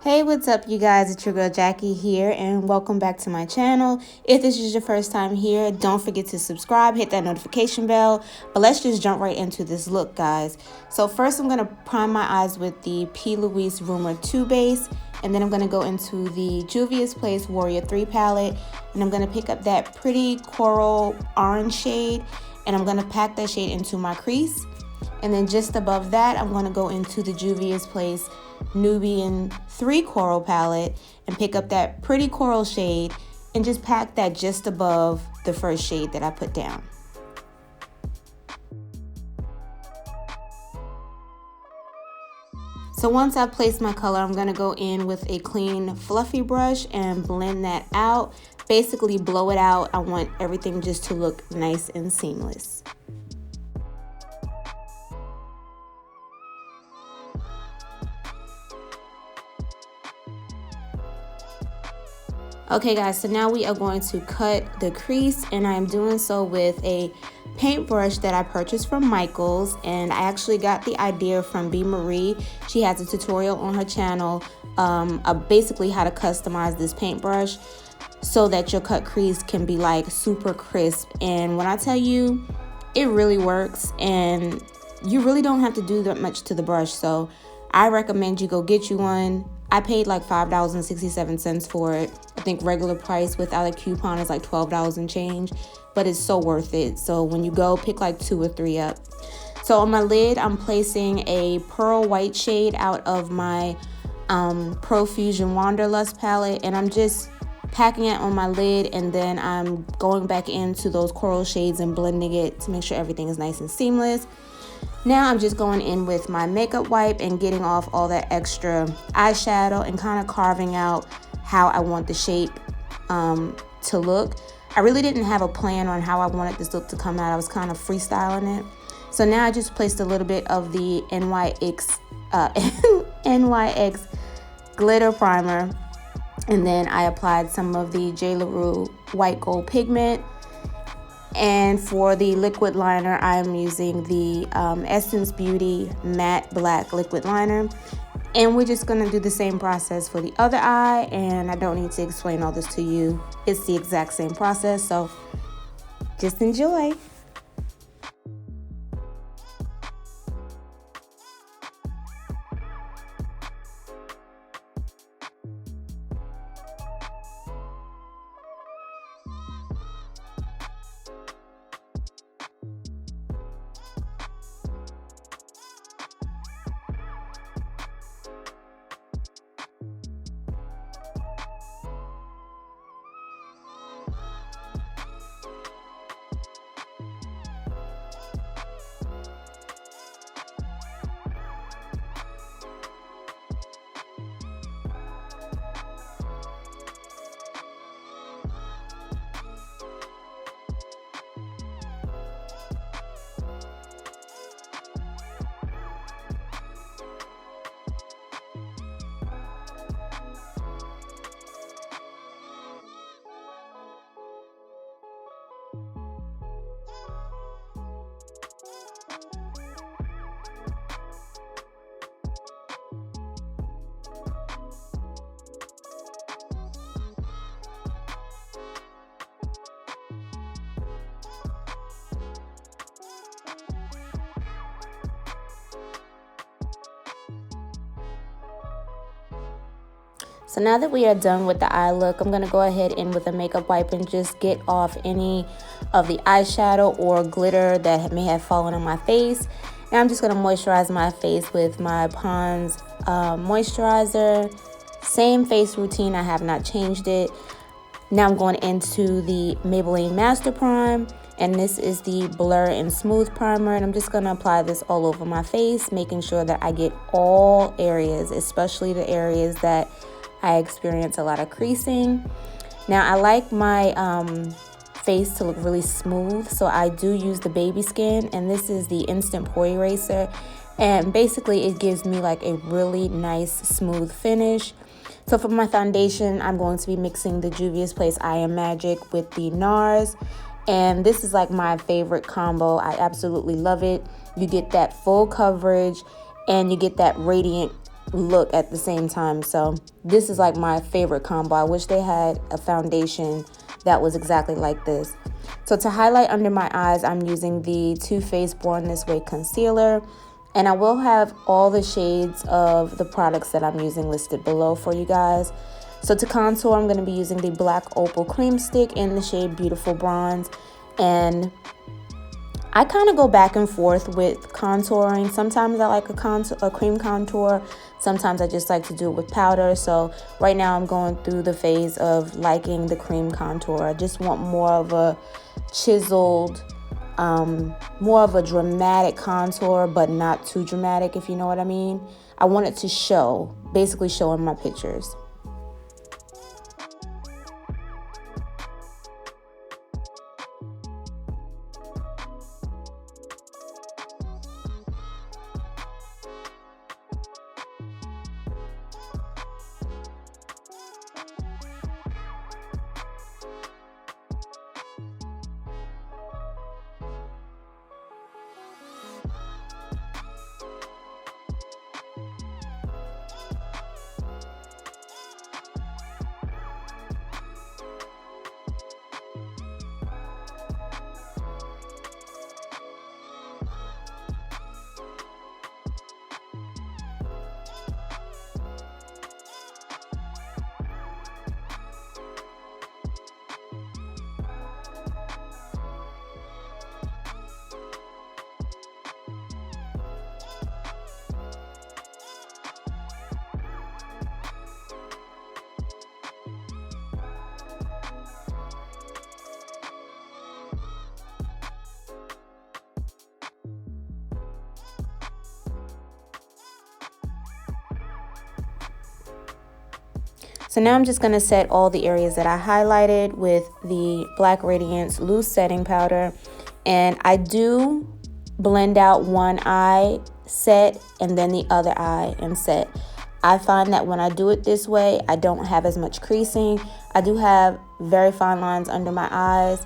Hey, what's up you guys? It's your girl Jackie here and welcome back to my channel. If this is your first time here, don't forget to subscribe, hit that notification bell. But let's just jump right into this look, guys. So first I'm going to prime my eyes with the Plouise Rumor 2 base, and then I'm going to go into the Juvia's Place Warrior 3 palette, and I'm going to pick up that pretty coral orange shade, and I'm going to pack that shade into my crease. And then just above that, I'm going to go into the Juvia's Place Nubian 3 Coral palette and pick up that pretty coral shade and just pack that just above the first shade that I put down. So once I place my color, I'm going to go in with a clean fluffy brush and blend that out. Basically blow it out. I want everything just to look nice and seamless. Okay guys, so now we are going to cut the crease, and I'm doing so with a paintbrush that I purchased from Michaels, and I actually got the idea from B. Marie. She has a tutorial on her channel of basically how to customize this paintbrush so that your cut crease can be like super crisp. And when I tell you, it really works, and you really don't have to do that much to the brush, so I recommend you go get you one. I paid like $5.67 for it. I think regular price without a coupon is like $12 and change, but it's so worth it. So when you go, pick like 2 or 3 up. So on my lid, I'm placing a pearl white shade out of my Profusion Wanderlust palette, and I'm just packing it on my lid, and then I'm going back into those coral shades and blending it to make sure everything is nice and seamless. Now I'm just going in with my makeup wipe and getting off all that extra eyeshadow and kind of carving out how I want the shape to look. I really didn't have a plan on how I wanted this look to come out. I was kind of freestyling it. So now I just placed a little bit of the NYX Glitter Primer, and then I applied some of the JLarue White Gold Pigment. And for the liquid liner, I'm using the Essence Beauty Matte Black Liquid Liner. And we're just going to do the same process for the other eye. And I don't need to explain all this to you. It's the exact same process, so just enjoy. So now that we are done with the eye look, I'm going to go ahead in with a makeup wipe and just get off any of the eyeshadow or glitter that may have fallen on my face. And I'm just going to moisturize my face with my Pond's moisturizer. Same face routine, I have not changed it. Now I'm going into the Maybelline MasterPrime, and this is the Blur and Smooth Primer, and I'm just going to apply this all over my face, making sure that I get all areas, especially the areas that I experience a lot of creasing. Now I like my face to look really smooth, so I do use the Baby Skin, and this is the Instant Pore Eraser, and basically it gives me like a really nice smooth finish. So for my foundation, I'm going to be mixing the Juvia's Place I Am Magic with the NARS, and this is like my favorite combo. I absolutely love it. You get that full coverage and you get that radiant look at the same time. So this is like my favorite combo. I wish they had a foundation that was exactly like this. So to highlight under my eyes, I'm using the Too Faced Born This Way concealer, and I will have all the shades of the products that I'm using listed below for you guys. So to contour, I'm going to be using the black Opal cream stick in the shade Beautiful Bronze, and I kind of go back and forth with contouring. Sometimes I like a cream contour. Sometimes I just like to do it with powder. So right now I'm going through the phase of liking the cream contour. I just want more of a chiseled, more of a dramatic contour, but not too dramatic, if you know what I mean. I want it to show, basically show in my pictures. So now I'm just going to set all the areas that I highlighted with the Black Radiance Loose Setting Powder. And I do blend out one eye, set, and then the other eye and set. I find that when I do it this way, I don't have as much creasing. I do have very fine lines under my eyes.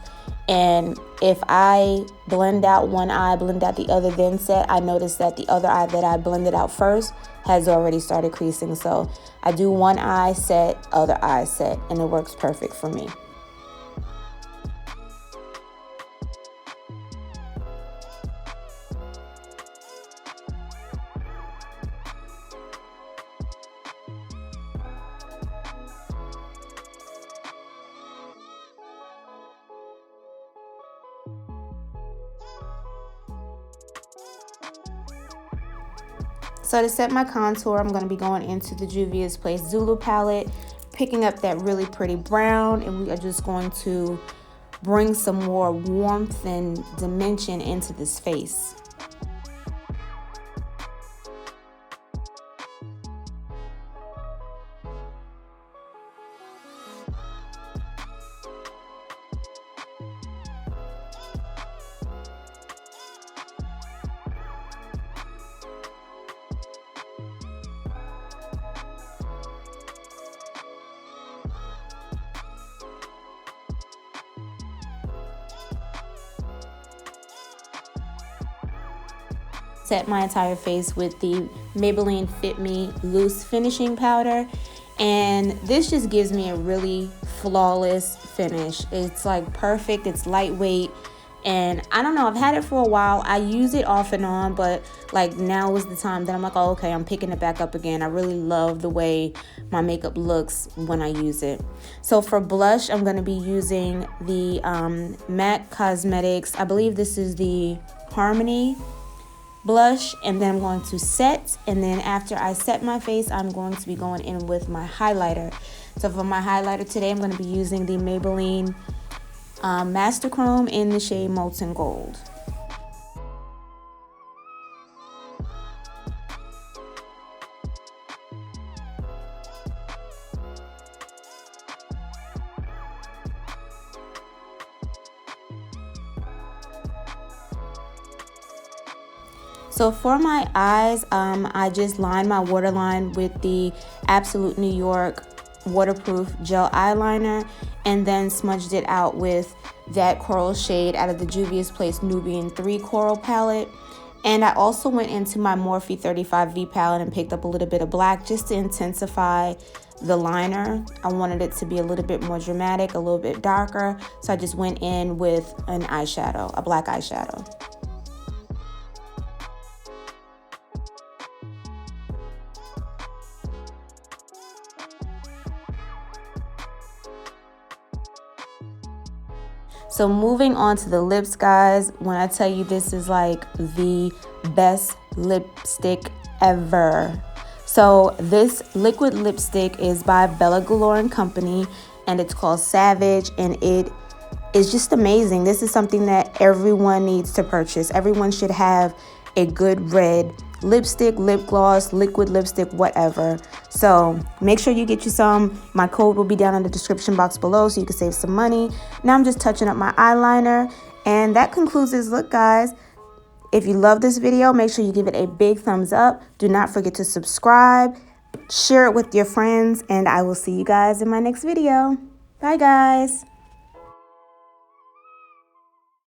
And if I blend out one eye, blend out the other, then set, I notice that the other eye that I blended out first has already started creasing. So I do one eye set, other eye set, and it works perfect for me. So to set my contour, I'm going to be going into the Juvia's Place Zulu palette, picking up that really pretty brown, and we are just going to bring some more warmth and dimension into this face. Set my entire face with the Maybelline Fit Me Loose Finishing Powder, and this just gives me a really flawless finish. It's like perfect, it's lightweight, and I don't know, I've had it for a while. I use it off and on, but like now is the time that I'm like, oh, okay, I'm picking it back up again. I really love the way my makeup looks when I use it. So for blush, I'm going to be using the MAC Cosmetics, I believe this is the Harmony blush, and then I'm going to set, and then after I set my face, I'm going to be going in with my highlighter. So for my highlighter today, I'm going to be using the Maybelline MasterPrime in the shade Molten Gold. So for my eyes, I just lined my waterline with the Absolute New York waterproof gel eyeliner, and then smudged it out with that coral shade out of the Juvia's Place Nubian 3 Coral palette. And I also went into my Morphe 35V palette and picked up a little bit of black just to intensify the liner. I wanted it to be a little bit more dramatic, a little bit darker. So I just went in with an eyeshadow, a black eyeshadow. So moving on to the lips, guys, when I tell you this is like the best lipstick ever. So this liquid lipstick is by Galore & Company, and it's called Savage, and it is just amazing. This is something that everyone needs to purchase. Everyone should have a good red lipstick, lip gloss, liquid lipstick, whatever. So make sure you get you some. My code will be down in the description box below so you can save some money. Now I'm just touching up my eyeliner, and that concludes this look, guys. If you love this video, make sure you give it a big thumbs up. Do not forget to subscribe, share it with your friends, and I will see you guys in my next video. Bye, guys.